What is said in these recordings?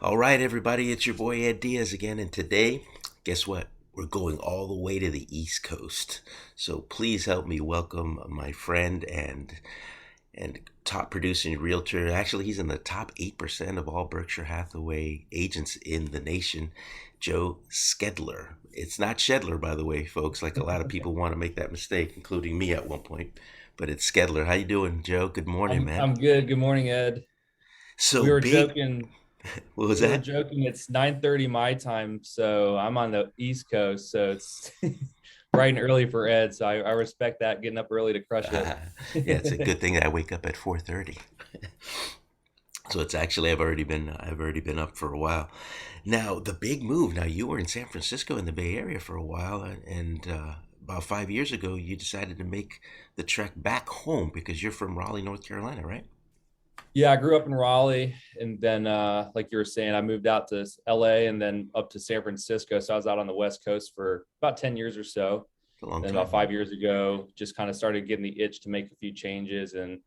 All right, everybody, it's your boy Ed Diaz again, and today, guess what? We're going all the way to the East Coast. So please help me welcome my friend and top producing realtor. Actually, he's in the top 8% of all Berkshire Hathaway agents in the nation, Joe Schedeler. It's not Schedler, by the way, folks. Like a lot of people want to make that mistake, including me at one point. But it's Schedeler. How you doing, Joe? Good morning, man. I'm good. Good morning, Ed. So We were big. joking. What was We were that? joking. It's 9:30 my time, so I'm on the East Coast, so it's bright and early for Ed. So I respect that, getting up early to crush it. Yeah, it's a good thing that I wake up at 4:30. So it's actually I've already been up for a while. Now the big move. Now you were in San Francisco in the Bay Area for a while, and about 5 years ago you decided to make the trek back home because you're from Raleigh, North Carolina, right? Yeah, I grew up in Raleigh, and then, like you were saying, I moved out to LA and then up to San Francisco. So I was out on the West Coast for about 10 years or so. It's a long Then about time, huh? 5 years ago, just kind of started getting the itch to make a few changes. And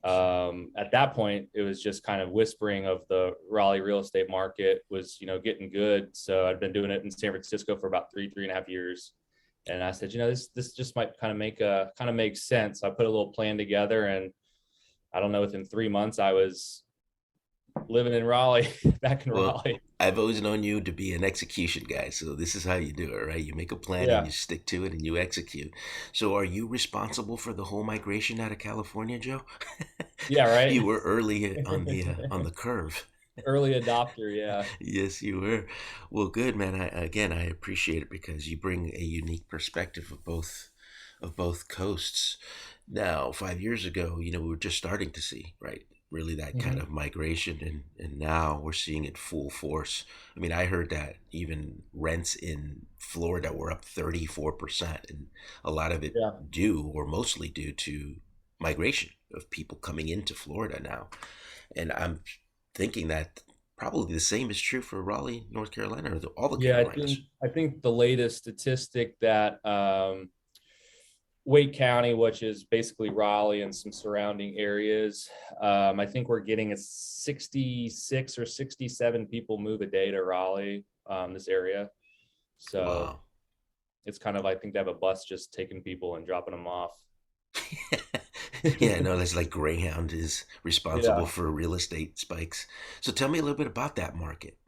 at that point, it was just kind of whispering of the Raleigh real estate market was, getting good. So I'd been doing it in San Francisco for about three and a half years. And I said, this just might kind of make sense. I put a little plan together, and I don't know, within 3 months, I was living in Raleigh, back in Well, Raleigh. I've always known you to be an execution guy, so this is how you do it, right? You make a plan and Yeah. you stick to it and you execute. So are you responsible for the whole migration out of California, Joe? Yeah. You Right. were early on the curve. Early adopter. Yeah. Yes, you were. Well, good man. I appreciate it because you bring a unique perspective of both coasts. Now, 5 years ago, we were just starting to see, right, really that kind Mhm. of migration, and now we're seeing it full force. I mean, I heard that even rents in Florida were up 34%, and a lot of it Yeah. due, or mostly due to migration of people coming into Florida now. And I'm thinking that probably the same is true for Raleigh, North Carolina, or all the Yeah. I Carolinas. think, I think the latest statistic that, Wake County, which is basically Raleigh and some surrounding areas. I think we're getting a 66 or 67 people move a day to Raleigh, this area. So Wow. it's kind of, I think they have a bus just taking people and dropping them off. Yeah, no, that's like Greyhound is responsible Yeah. for real estate spikes. So tell me a little bit about that market.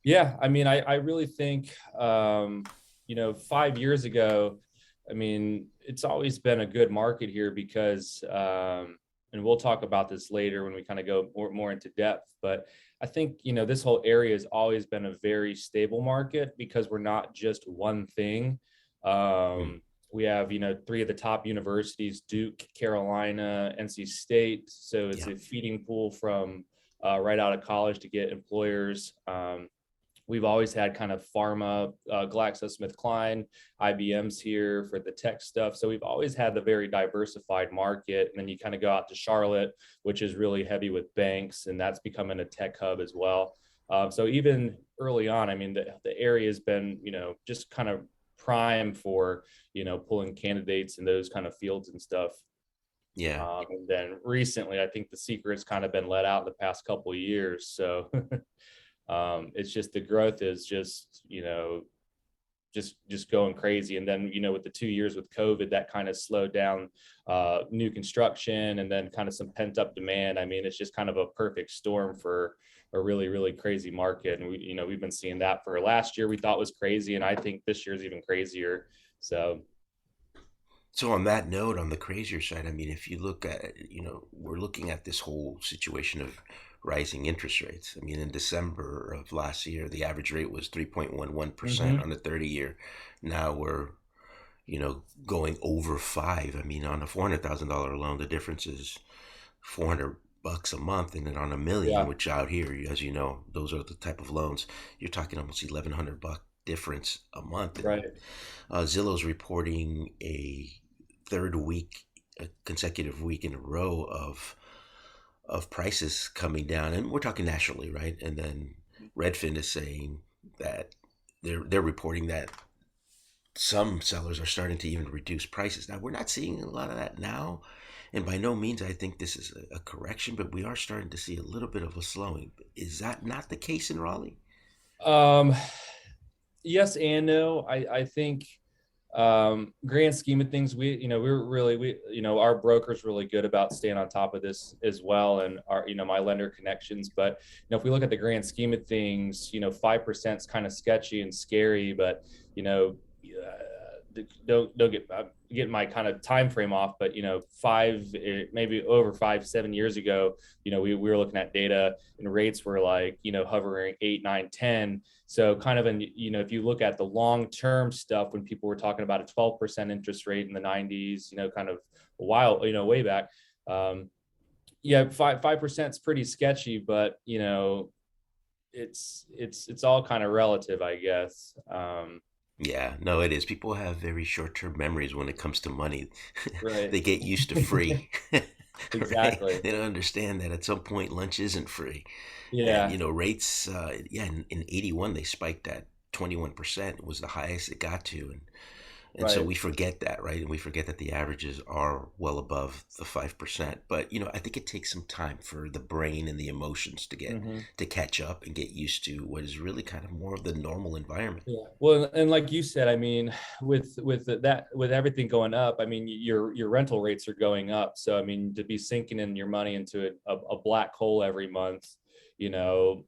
Yeah. I mean, I really think, 5 years ago, I mean, it's always been a good market here because, and we'll talk about this later when we kind of go more into depth, but I think, this whole area has always been a very stable market because we're not just one thing. Hmm. We have, three of the top universities: Duke, Carolina, NC State. So it's Yeah. a feeding pool from, right out of college to get employers. We've always had kind of pharma, GlaxoSmithKline, IBM's here for the tech stuff. So we've always had the very diversified market. And then you kind of go out to Charlotte, which is really heavy with banks, and that's becoming a tech hub as well. So even early on, I mean, the area has been, just kind of prime for, pulling candidates in those kind of fields and stuff. Yeah. And then recently, I think the secret's kind of been let out in the past couple of years. So it's just the growth is just, just going crazy. And then, with the 2 years with COVID, that kind of slowed down new construction, and then kind of some pent up demand. I mean, it's just kind of a perfect storm for a really, really crazy market. And we've been seeing that for last year, we thought was crazy. And I think this year is even crazier. So So on that note, on the crazier side, I mean, if you look at it, we're looking at this whole situation of rising interest rates. I mean, in December of last year, the average rate was 3.11% mhm. on the 30 year. Now we're, going over five. I mean, on a $400,000 loan, the difference is 400 bucks a month, and then on a million, Yeah. which out here, as you know, those are the type of loans you're talking almost 1,100 buck difference a month. And Right. Zillow's reporting a third week, a consecutive week in a row of prices coming down, and we're talking nationally, right? And then Redfin is saying that they're reporting that some sellers are starting to even reduce prices. Now, we're not seeing a lot of that now, and by no means I think this is a correction, but we are starting to see a little bit of a slowing. Is that not the case in Raleigh? Um, yes and no. I think grand scheme of things, our broker's really good about staying on top of this as well, and our, my lender connections. But if we look at the grand scheme of things, 5% is kind of sketchy and scary, but don't get get my kind of time frame off, but maybe over 5-7 years ago, we were looking at data and rates were like hovering 8, 9, 10. So kind of if you look at the long-term stuff, when people were talking about a 12% interest rate in the 90s, kind of a while, way back. Yeah, 5% is pretty sketchy, but it's all kind of relative, I guess. Yeah, no, it is. People have very short-term memories when it comes to money. Right. They get used to free, right? Exactly. They don't understand that at some point lunch isn't free. And, Yeah. rates, yeah, in 81, they spiked at 21%. It was the highest it got to. And so Right. we forget that, right? And we forget that the averages are well above the 5%. But, I think it takes some time for the brain and the emotions Hmm. to catch up and get used to what is really kind of more of the normal environment. Yeah. Well, and like you said, I mean, with everything going up, I mean, your rental rates are going up. So I mean, to be sinking in your money into a black hole every month, you know,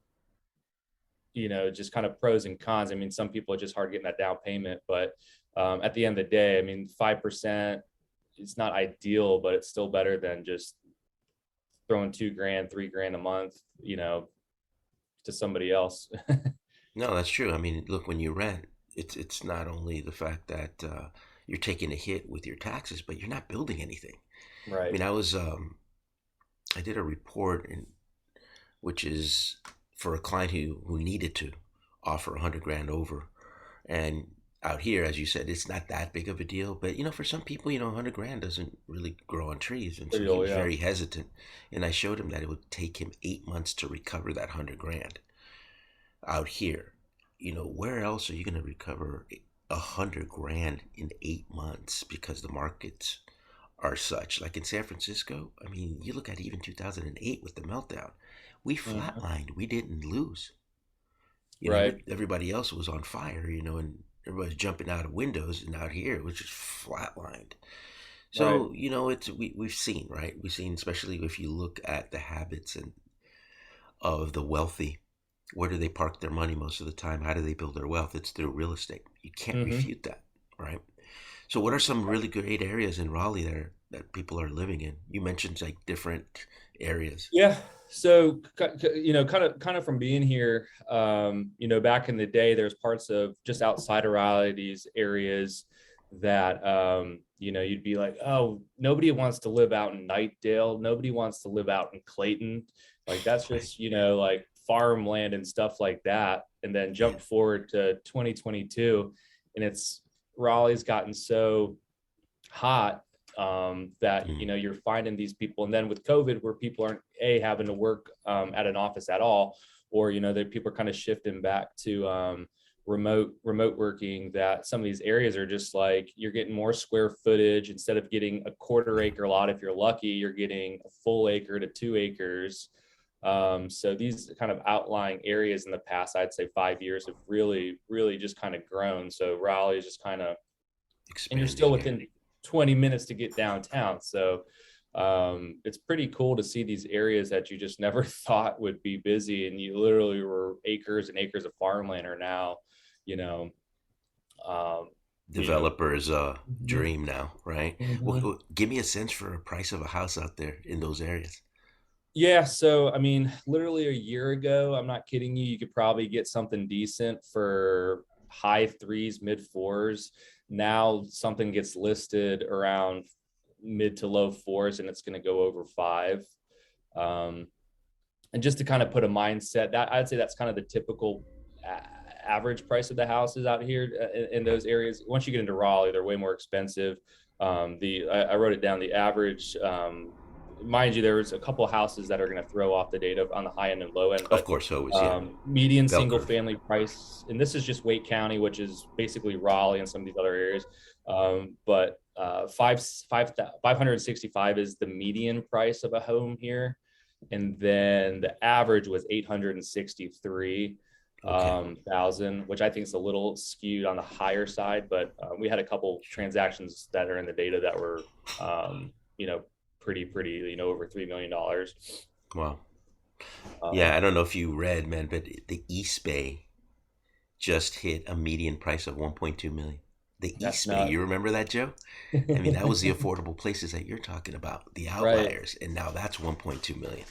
just kind of pros and cons. I mean, some people are just hard getting that down payment, but at the end of the day, I mean, 5%, it's not ideal, but it's still better than just throwing 2 grand, 3 grand a month, to somebody else. No, that's true. I mean, look, when you rent, it's not only the fact that you're taking a hit with your taxes, but you're not building anything. I Right. mean, I did a report which is for a client who needed to offer 100 grand over, and out here, as you said, it's not that big of a deal. But for some people, 100 grand doesn't really grow on trees, and so he was Yeah. very hesitant. And I showed him that it would take him 8 months to recover that 100 grand out here. Where else are you going to recover 100 grand in 8 months because the markets are such? Like in San Francisco, I mean, you look at even 2008 with the meltdown, we Mhm. flatlined, we didn't lose. Right. Everybody else was on fire, and everybody's jumping out of windows, and out here it was just flatlined. Right. So, we've seen, right? We've seen, especially if you look at the habits and of the wealthy. Where do they park their money most of the time? How do they build their wealth? It's through real estate. You can't Hmm. refute that, right? So, what are some really great areas in Raleigh that people are living in? You mentioned like different areas. Yeah. So, kind of from being here, back in the day, there's parts of just outside of Raleigh, these areas that, you'd be like, oh, nobody wants to live out in Nightdale. Nobody wants to live out in Clayton. Like, that's Right. just, like farmland and stuff like that. And then Yeah. jump forward to 2022, and Raleigh's gotten so hot, that Mm. you're finding these people, and then with COVID, where people aren't having to work at an office at all, or that people are kind of shifting back to remote working, that some of these areas are just like you're getting more square footage. Instead of getting a quarter Yeah. acre lot, if you're lucky, you're getting a full acre to 2 acres. So these kind of outlying areas in the past, I'd say 5 years, have really, really just kind of grown. So Raleigh is just kind of, and you're still Expanding. Yeah. within 20 minutes to get downtown. So it's pretty cool to see these areas that you just never thought would be busy, and you literally were acres and acres of farmland are now, you know, um, you know. Developers Mhm. dream now, right? Well, Mhm. give me a sense for a price of a house out there in those areas. Yeah, so I mean, literally a year ago, I'm not kidding you, you could probably get something decent for high threes, mid fours. Now something gets listed around mid to low fours, and it's going to go over five. Um, and just to kind of put a mindset, that I'd say that's kind of the typical average price of the houses out here in Right. those areas. Once you get into Raleigh, they're way more expensive. I wrote it down. The average mind you, there was a couple of houses that are going to throw off the data on the high end and low end, Of but course, always, yeah. median Bell single curve. family price, and this is just Wake County, which is basically Raleigh and some of these other areas. But 565 is the median price of a home here. And then the average was 863 Okay. thousand, which I think is a little skewed on the higher side, but we had a couple Sure. transactions that are in the data that were, you know, pretty, over $3 million. Wow. Yeah, I Um, don't know if you read, man, but the East Bay just hit a median price of 1.2 million. The that's East Bay, not you remember that, Joe? I mean, that was the affordable places that you're talking about, the right, outliers, and now that's 1.2 million.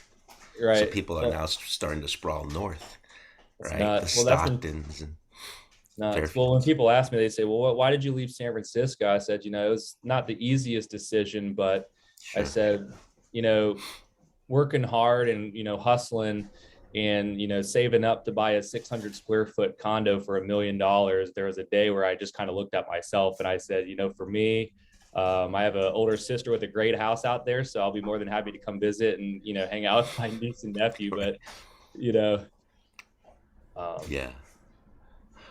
So right. people are So now starting to sprawl north, it's right? The nuts. Well, that's when Stocktons and nuts. Well, when Fairfields. people ask me, they say, "Well, why did you leave San Francisco?" I said, it was not the easiest decision, but I Sure. said, you know, working hard and hustling and saving up to buy a 600 square foot condo for $1 million. There was a day where I just kind of looked at myself and I said, for me, I have an older sister with a great house out there, so I'll be more than happy to come visit and hang out with my niece and nephew. Right. But you know um Yeah.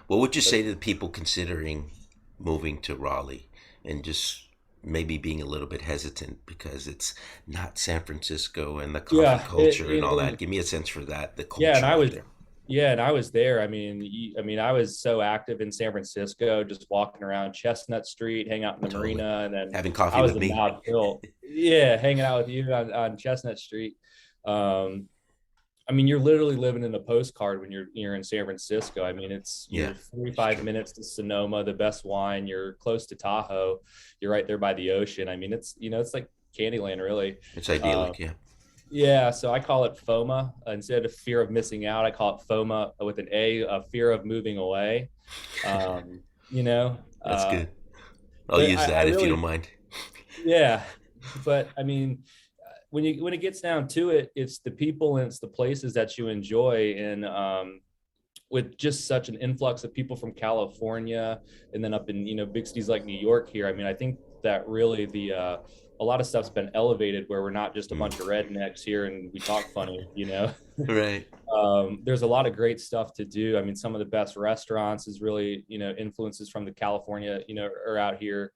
What would you but say to the people considering moving to Raleigh and just maybe being a little bit hesitant because it's not San Francisco and the coffee yeah culture and all that? and Give me a sense for that, the yeah and culture I out was there. yeah and I was there. I was so active in San Francisco, just walking around Chestnut Street, hang out in the Totally. marina, and then Having I coffee was with in me. Nob Hill, yeah, hanging out with you on Chestnut Street. um you're literally living in a postcard when you're in San Francisco. Yeah, you're it's 45 true. minutes to Sonoma, the best wine. You're close to Tahoe. You're right there by the ocean. It's like Candyland, really. It's Um, idyllic, yeah. yeah, so I call it FOMA instead of fear of missing out. I call it FOMA with an a fear of moving away. Um, you know, That's uh, good. I'll but use I that if you don't really, mind. yeah, but when it gets down to it, it's the people and it's the places that you enjoy. And with just such an influx of people from California and then up in big cities like New York here, I think that really the a lot of stuff's been elevated where we're not just a Mm. bunch of rednecks here and we talk funny. Right. There's a lot of great stuff to do. Some of the best restaurants is really influences from the California are out here.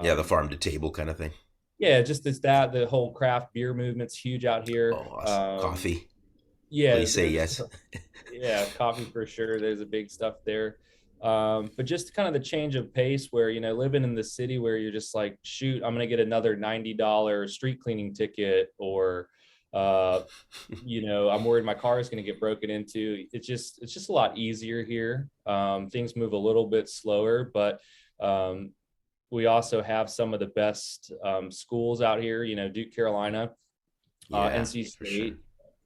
Yeah, the um, farm to table kind of thing. yeah, just as that the whole craft beer movement's huge out Oh, here. awesome. Coffee. Yeah, Please say there's yes. yeah, coffee for sure. There's a big stuff there. But just kind of the change of pace where, living in the city where you're just like, shoot, I'm going to get another $90 street cleaning ticket, or, uh, I'm worried my car is going to get broken into. It's just a lot easier here. Things move a little bit slower, but, we also have some of the best schools out here, Duke, Carolina, Yeah, NC for sure. State,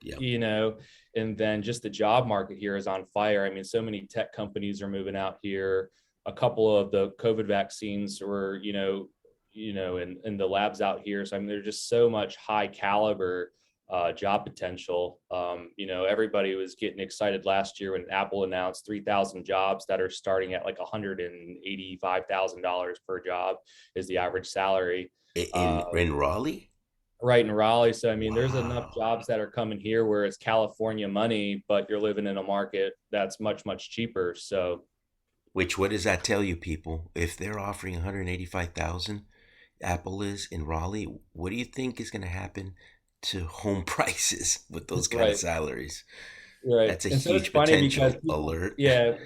Yeah. you know, and then just the job market here is on fire. So many tech companies are moving out here. A couple of the COVID vaccines were, in the labs out here. So there's just so much high caliber job potential. Everybody was getting excited last year when Apple announced 3,000 jobs that are starting at like $185,000 per job is the average salary. In Raleigh? Right in Raleigh. So there's enough Wow. jobs that are coming here where it's California money, but you're living in a market that's much cheaper. So Which what does that tell you, people? If they're offering 185,000, Apple is in Raleigh, what do you think is going to happen to home prices with those kind of right, salaries? right. That's a And so it's huge funny because potential people, alert. yeah,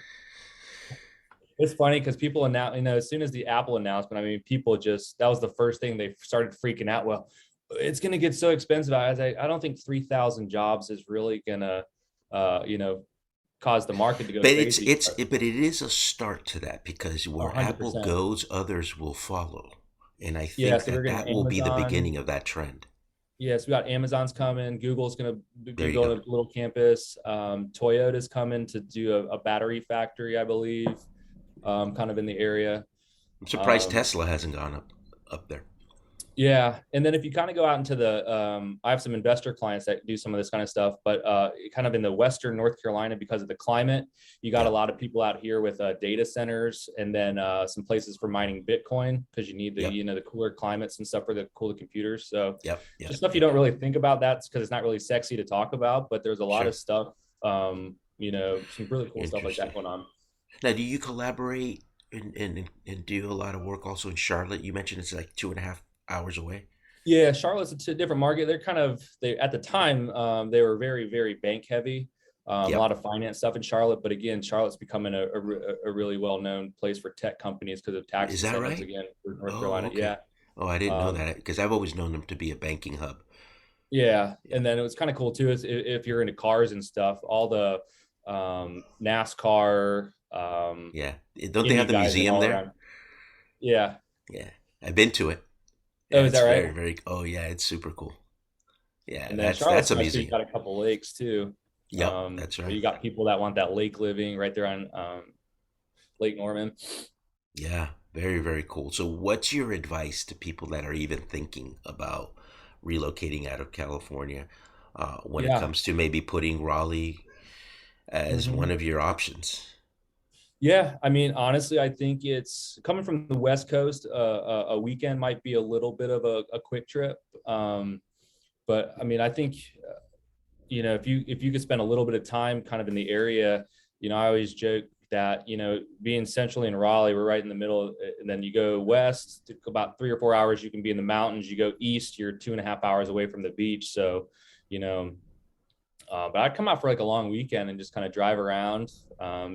it's funny because people announce, as soon as the Apple announcement, people just that was the first thing they started freaking out. Well, it's going to get so expensive. I don't think 3,000 jobs is really gonna, uh, you know, cause the market to go But crazy. but it is a start to that because A where hundred Apple percent. goes, others will follow. And I Yeah. think So we're that getting that will be the Amazon. beginning of that trend. Yes, we got Amazon's coming. Google's going to There be you go. building a little campus. Toyota's coming to do a battery factory, I believe, kind of in the area. I'm surprised Um, Tesla hasn't gone up there. Yeah. And then if you kind of go out into I have some investor clients that do some of this kind of stuff, but kind of in the Western North Carolina, because of the climate, you got a Yep. lot of people out here with data centers, and then some places for mining Bitcoin, because you need the, Yep. the cooler climates and stuff for the cooler computers. So Yep. Yep. just stuff you Yep. don't really think about, that because it's not really sexy to talk about, but there's a lot Sure. of stuff, some really cool stuff like that Interesting. going on. Now, do you collaborate and do a lot of work also in Charlotte? You mentioned it's like 2.5 hours away. Yeah, Charlotte's a different market. They at the time, they were very, very bank heavy. A Yep. lot of finance stuff in Charlotte, but again, Charlotte's becoming a really well known place for tech companies because of tax Is that incentives. right? Again, for North Oh, Carolina, okay. yeah, Oh, I didn't know um, that because I've always known them to be a banking hub. yeah. Yeah. And then it was kind of cool too, is if you're into cars and stuff, all the NASCAR, Yeah. Don't they have Indy the guys and museum all there? around. Yeah. Yeah. I've been to it. Oh, Yeah, is that it's right? very, very, oh yeah, it's super cool. Yeah, And then that's Charlotte's a nice too. You museum. got a couple lakes too. Yep, that's But right. you got people that want that lake living right there on Lake Norman. Yeah, very, very cool. So what's your advice to people that are even thinking about relocating out of California when it Yeah. comes to maybe putting Raleigh as one Hmm. of your options? Yeah. I mean, honestly, I think it's coming from the West Coast. A weekend might be a little bit of a quick trip. Um, but I mean, I think if you could spend a little bit of time kind of in the area, I always joke that being centrally in Raleigh, we're right in the middle, and then you go west to about 3 or 4 hours, you can be in the mountains. You go east, you're 2.5 hours away from the beach. So, you know, but I'd come out for like a long weekend and just kind of drive around,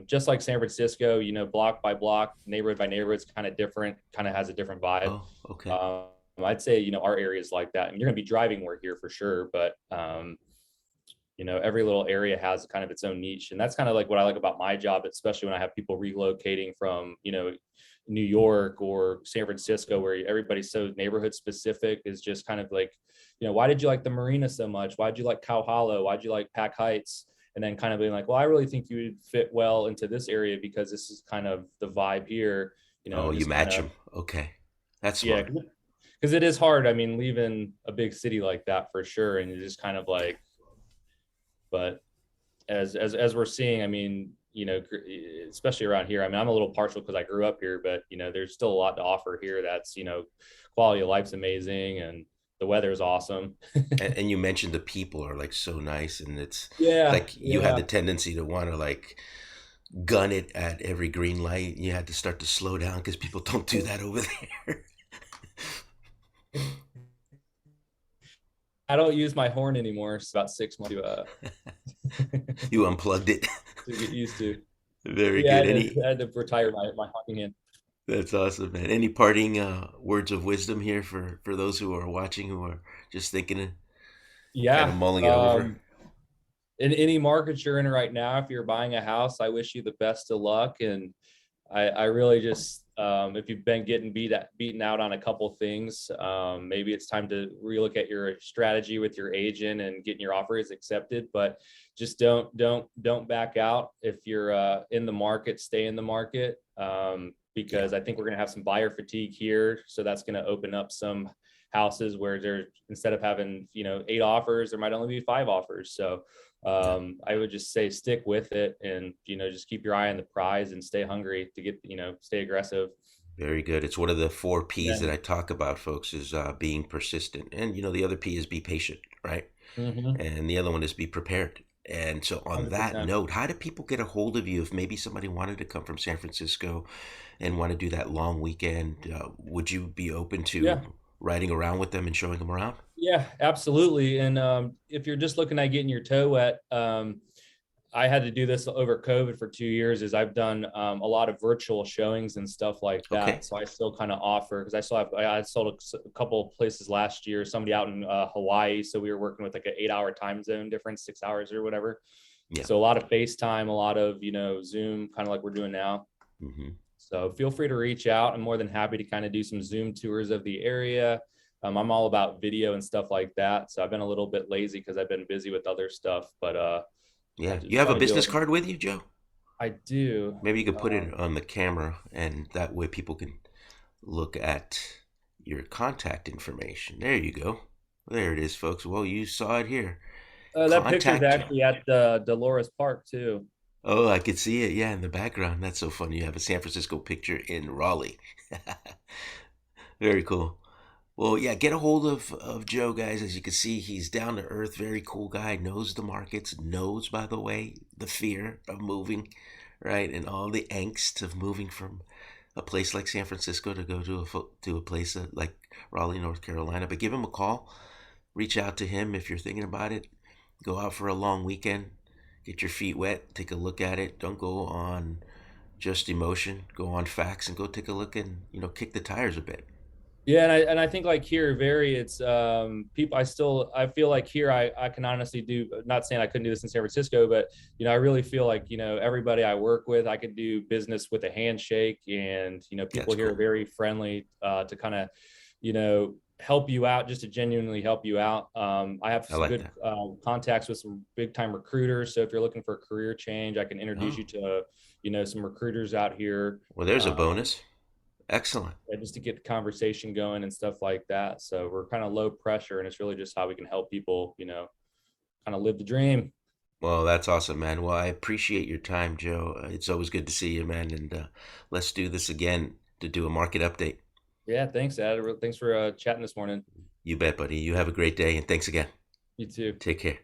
just like San Francisco. Block by block, neighborhood by neighborhood, it's kind of different, kind of has a different vibe. Oh, okay. Um, I'd say our area is like that, and you're going to be driving more here for sure. But every little area has kind of its own niche, and that's kind of like what I like about my job, especially when I have people relocating from New York or San Francisco, where everybody's so neighborhood specific. Is just kind of like, why did you like the marina so much? Why did you like Cow Hollow? Why did you like Pack Heights? And then kind of being like, well, I really think you would fit well into this area because this is kind of the vibe here, Oh, and you just kind match of, them. Okay. That's yeah, smart. because it is hard. I mean, leaving a big city like that for sure, and you're just kind of like, but as we're seeing, I mean, especially around here. I mean, I'm a little partial because I grew up here, but there's still a lot to offer here. That's quality of life's amazing, and the weather is awesome. And you mentioned the people are like so nice, and it's Yeah, like you have the yeah. tendency to want to like gun it at every green light. You had to start to slow down because people don't do that over there. I don't use my horn anymore. It's about 6 months You unplugged it. to get used to. Very Yeah, good. Any I had to retire my honking hand. That's awesome, man. Any parting words of wisdom here for those who are watching who are just thinking and kind of Yeah. mulling it over? In any market you're in right now, if you're buying a house, I wish you the best of luck. And I really just, if you've been getting beaten out on a couple things, maybe it's time to relook at your strategy with your agent and getting your offers accepted. But just don't back out. If you're in the market, stay in the market, Yeah, because I think we're going to have some buyer fatigue here. So that's going to open up some houses where there, instead of having 8 offers, there might only be 5 offers. So yeah. I would just say stick with it, and just keep your eye on the prize and stay hungry to get, stay aggressive. Very good. It's one of the four P's that Then I talk about, folks, is being persistent. And, the other P is be patient, right? mm-hmm, And the other one is be prepared. And so, on that 100%. note, how do people get a hold of you if maybe somebody wanted to come from San Francisco and want to do that long weekend? Would you be open Yeah. to riding around with them and showing them around? Yeah, absolutely. And if you're just looking at getting your toe wet, I had to do this over COVID for 2 years. Is I've done a lot of virtual showings and stuff like Okay. that. So I still kind of offer, because I sold a couple of places last year. Somebody out in Hawaii, so we were working with like an 8 hour time zone difference, 6 hours or whatever. Yeah. So a lot of FaceTime, a lot of Zoom, kind of like we're doing now. Hmm. So feel free to reach out. I'm more than happy to kind of do some Zoom tours of the area. I'm all about video and stuff like that. So I've been a little bit lazy because I've been busy with other stuff, but I Yeah. You just have try a to do business it. card with you, Joe? I do. Maybe you could put it Um, on the camera, and that way people can look at, your contact information. There you go. There it is, folks. Well, you saw it here. That picture is Contact Joe. actually at Dolores Park too. Oh, I could see it. Yeah, in the background. That's so funny. You have a San Francisco picture in Raleigh. Very cool. Well, yeah, get a hold of Joe, guys. As you can see, he's down to earth, very cool guy, knows the markets, knows, by the way, the fear of moving, right? And all the angst of moving from a place like San Francisco to go to a place like Raleigh, North Carolina. But give him a call. Reach out to him if you're thinking about it. Go out for a long weekend. Get your feet wet. Take a look at it. Don't go on just emotion. Go on facts and go take a look and kick the tires a bit. Yeah, and I think like here, very it's people. I feel like here I can honestly do. Not saying I couldn't do this in San Francisco, but I really feel like everybody I work with, I could do business with a handshake, and people That's here are cool. very friendly to kind of help you out, just to genuinely help you out. I have I some like good that. contacts with some big time recruiters, so if you're looking for a career change, I can introduce Oh, you to some recruiters out here. well, there's a Um, bonus. Excellent. just to get the conversation going and stuff like that. So we're kind of low pressure, and it's really just how we can help people, kind of live the dream. Well, that's awesome, man. Well, I appreciate your time, Joe. It's always good to see you, man. And let's do this again to do a market update. Yeah, thanks, Ed. Thanks for chatting this morning. You bet, buddy. You have a great day, and thanks again. You too. Take care.